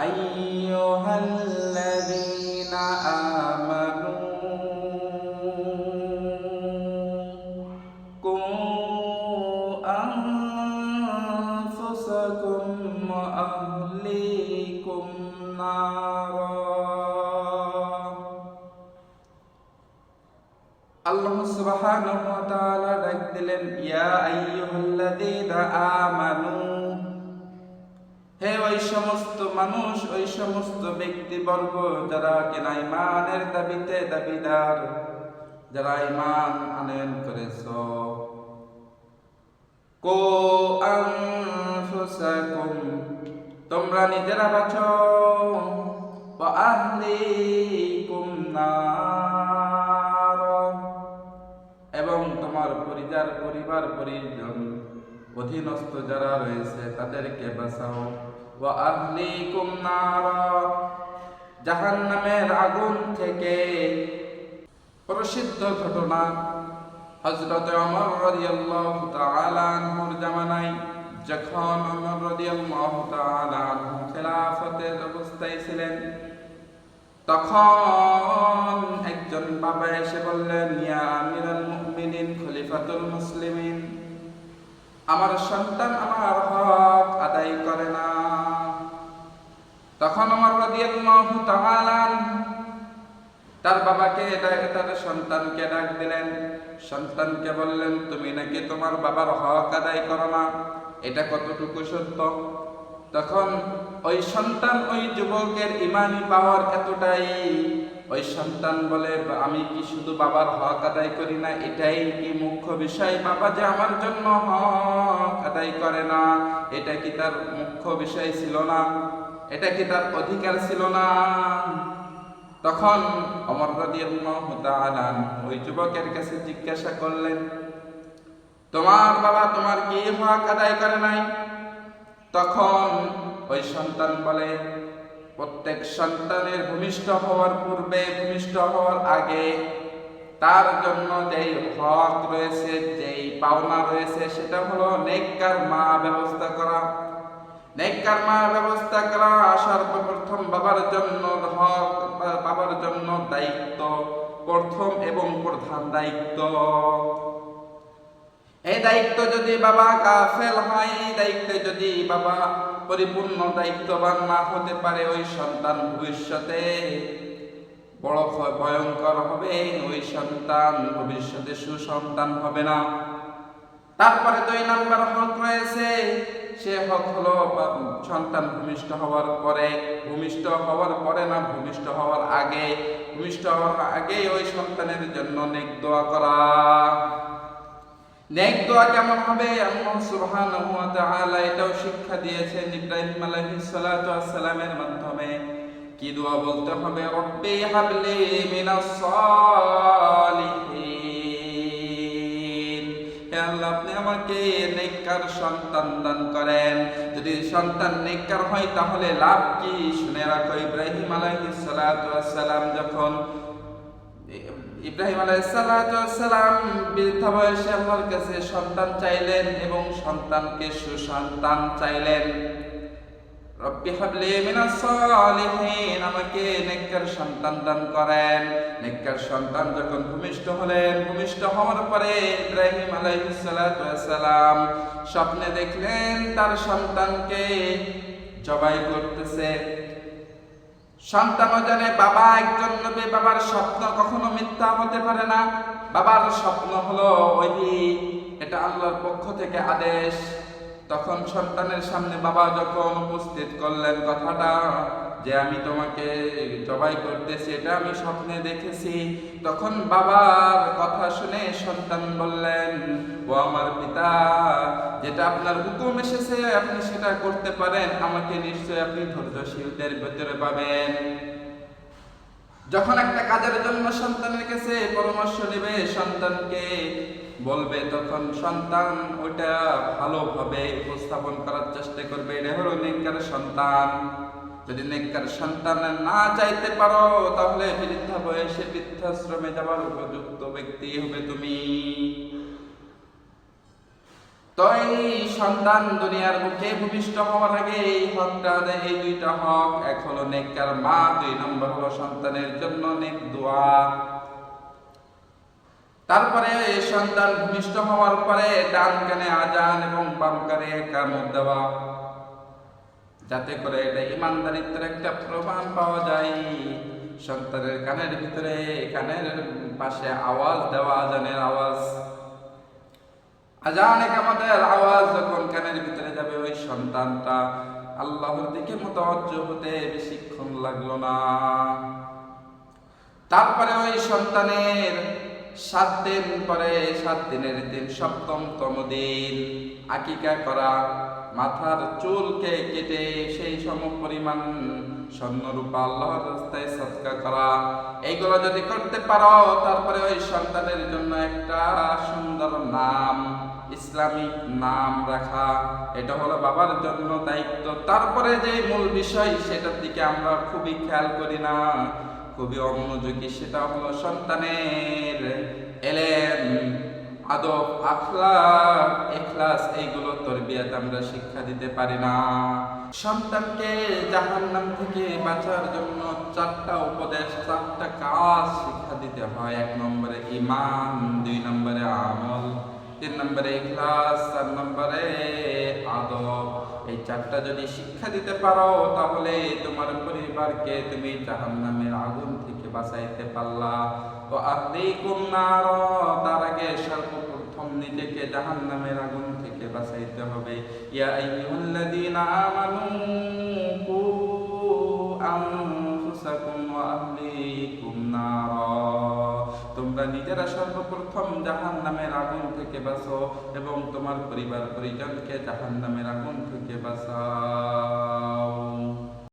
আইয়ুহাল্লাযীনা আমানু কু আনফুসাকুম ওয়া আহলিকুম নারা। আল্লাহ সুবহানাহু ওয়া তাআলা ডাক দিলেন, ইয়া আইয়ুহাল্লাযীনা আমানু, হে ওই সমস্ত মানুষ, ওই সমস্ত ব্যক্তিবর্গ যারা কিনা ঈমানের দাবিতে দাবিদার, যারা ঈমান আনয়ন করেছো। কু আনফুসাকুম, তোমরা নিজেরা বাঁচো, ওয়া আহলিকুম নার, এবং তোমার পরিবার পরিজন অধীনস্থ যারা রয়েছে তাদেরকে বাঁচাও। ওয়া আহলিকুম নার, জাহান্নামের আগুন থেকে। প্রসিদ্ধ ঘটনা, হযরত ওমর রাদিয়াল্লাহু তাআলা আনহুর জামানায় যখন ওমর রাদিয়াল্লাহু তাআলা আনহু খেলাফতের অবস্থায় ছিলেন, তখন একজন বাবা এসে বললেন, ইয়া আমিরুল মুমিনিন, খলিফাতুল মুসলিমিন, আমার সন্তান আমার হক আদায় করে না। তখন ওমর রাদিয়াল্লাহু তাআলা তার বাবাকে তার সন্তানকে ডাক দিলেন, সন্তানকে বললেন, তুমি নাকি তোমার বাবার হক আদায় করো না, এটা কতটুকু সত্য? তখন ওই সন্তান, ওই যুবকের ঈমানি পাওয়ার এতটাই, ওই সন্তান বলে, আমি কি শুধু বাবার হক আদায় করি না, এটাই কি মুখ্য বিষয়? বাবা যে আমার জন্য হক আদায় করে না, এটা কি তার মুখ্য বিষয় ছিল না? এটা কি তার অধিকার ছিল না? তখন ওমর রাদিয়াল্লাহু তাআলা ওই যুবকের কাছে জিজ্ঞাসা করলেন, তোমার বাবা তোমার কি হক আদায় করে নাই? তখন ওই সন্তান বলে, প্রত্যেক সন্তানের ভূমিষ্ঠ হওয়ার পূর্বে, ভূমিষ্ঠ হওয়ার আগে তার জন্য যেই হক রয়েছে, যেই পাওনা রয়েছে, সেটা হলো নেককার মা ব্যবস্থা করা। নেককার মা ব্যবস্থা করা সর্বপ্রথম বাবার জন্য হক, বাবার জন্য দায়িত্ব, প্রথম এবং প্রধান দায়িত্ব। এই দায়িত্ব যদি বাবা গাফেল হয়, এই দায়িত্বে যদি বাবা পরিপূর্ণ দায়িত্ববান না হতে পারে, ওই সন্তান ভবিষ্যতে বড় ভয়ঙ্কর হবে, ওই সন্তান ভবিষ্যতে সুসন্তান হবে না। তারপরে 2 নাম্বার হক রয়েছে, সে হক হলো সন্তান ভূমিষ্ঠ হওয়ার পরে, ভূমিষ্ঠ হওয়ার পরে না, ভূমিষ্ঠ হওয়ার আগে। ভূমিষ্ঠ হওয়ার আগে ওই সন্তানের জন্য নেক দোয়া করা। নেক দোয়া কেমন হবে? আল্লাহ সুবহানাহু ওয়া তাআলা এটাও শিক্ষা দিয়েছেন ইব্রাহিম আলাইহিস সালাতু ওয়াস সালামের মাধ্যমে। কি দোয়া বলতে হবে? রব্বি হাবলি মিনাস সালিহিন, হে আল্লাহ আপনি আমাকে নেককার সন্তান দান করেন। যদি সন্তান নেককার হয় তাহলে লাভ কি? শুনে রাখো, ইব্রাহিম আলাইহিস সালাতু ওয়াস সালাম যখন ইব্রাহিম আলাইহিস সালাতু ওয়াস সালাম বৃদ্ধ বয়সে আল্লাহর কাছে সন্তান চাইলেন এবং সন্তানকে সুসন্তান চাইলেন। রব্বি হাবলি মিনাস সালিহিন, আমাকে নেককার সন্তান দান করেন। নেককার সন্তান যখন ভূমিষ্ঠ হলেন, ভূমিষ্ঠ হওয়ার পরে ইব্রাহিম আলাইহিস সালাতু ওয়াস সালাম স্বপ্নে দেখলেন তার সন্তানকে জবাই করতেছে। সন্তানও জানে বাবা একজন নবী, বাবার স্বপ্ন কখনো মিথ্যা হতে পারে না। বাবার স্বপ্ন হলো ওহী, এটা আল্লাহর পক্ষ থেকে আদেশ। তখন সন্তানের সামনে বাবা যখন উপস্থিত করলেন কথাটা যে আমি তোমাকে জবাই করতেছি, এটা আমি স্বপ্নে দেখেছি, তখন বাবার কথা শুনে সন্তান বললেন, ও আমার পিতা, যেটা আপনার হুকুম এসেছে আপনি সেটা করতে পারেন, আমাকে নিশ্চয় আপনি ধৈর্যশীলদের ভিতরে পাবেন। যখন একটা কাজের জন্য সন্তানের কাছে পরামর্শ নেবে, সন্তানকে বলবে, তখন সন্তান ওইটা ভালোভাবে উপস্থাপন করার চেষ্টা করবে। এটা হলো নেককার সন্তান। যদি নেককার সন্তান না চাইতে পারো তাহলে বৃদ্ধা বয়সে বৃদ্ধাশ্রমে যাবার উপযুক্ত ব্যক্তি হবে তুমি। তো এই সন্তান দুনিয়ার মুখে ভূমিষ্ঠ হওয়ার আগে এই হকটা আদায়, এই দুইটা হক, এক হলো নেককার মা, 2 নম্বর হলো সন্তানের জন্য নেক দোয়া। তারপরে এই সন্তান ভূমিষ্ঠ হওয়ার পরে ডান কানে আজান এবং বাম কানে ইকামত দেওয়া, যাতে করে এটা ইমানদারিত্বের একটা প্রমাণ পাওয়া যায়। সন্তানের কানের ভিতরে, কানের পাশে আওয়াজ দেওয়া, আজানের আওয়াজ, আজান ইকামতের আওয়াজ যখন কানের ভিতরে যাবে, ওই সন্তানটা আল্লাহর দিকে মুতাওয়াজ্জহ হতে বেশিক্ষণ লাগলো না। তারপরে ওই সন্তানের 7 দিন পরে, 7 দিনের দিন 7তম দিন আকিকা করা, মাথার চুলকে কেটে সেই সম পরিমাণ স্বর্ণরূপা আল্লাহর রাস্তায় সদকা করা। এইগুলো যদি করতে পারো, তারপরে ওই সন্তানের জন্য একটা সুন্দর নাম, ইসলামিক নাম রাখা, এটা হলো বাবার জন্য দায়িত্ব। তারপরে যে মূল বিষয়, সেটার দিকে আমরা খুবই খেয়াল করি না, খুবই অমনোযোগী, সেটা হলো সন্তানের এলেম, আদব, আখলাক, ইখলাস, এইগুলো তরবিয়ত আমরা শিক্ষা দিতে পারি না। সন্তানকে জাহান্নাম থেকে বাঁচার জন্য 4টা উপদেশ, 4টা কাজ শিক্ষা দিতে হয়। 1 নম্বরে ঈমান, 2 নম্বরে আমল, 3 নম্বরে ইখলাস, 4 নম্বরে আদব। এই 4টা যদি শিক্ষা দিতে পারো, তাহলে তোমার পরিবারকে তুমি জাহান্নামের আগুন থেকে বাঁচাইতে পারলা। তো আহলিকুম নার, তার আগে সর্বপ্রথম নিজেকে জাহান্নামের আগুন থেকে বাঁচাইতে হবে। ইয়া আইয়ুহাল্লাযীনা আমানু কু আনফুসাকুম ওয়া আহলিকুম নার, তোমরা নিজেরা সর্বপ্রথম জাহান্নামের আগুন থেকে বাঁচো এবং তোমার পরিবার পরিজনকে জাহান্নামের আগুন থেকে বাঁচাও।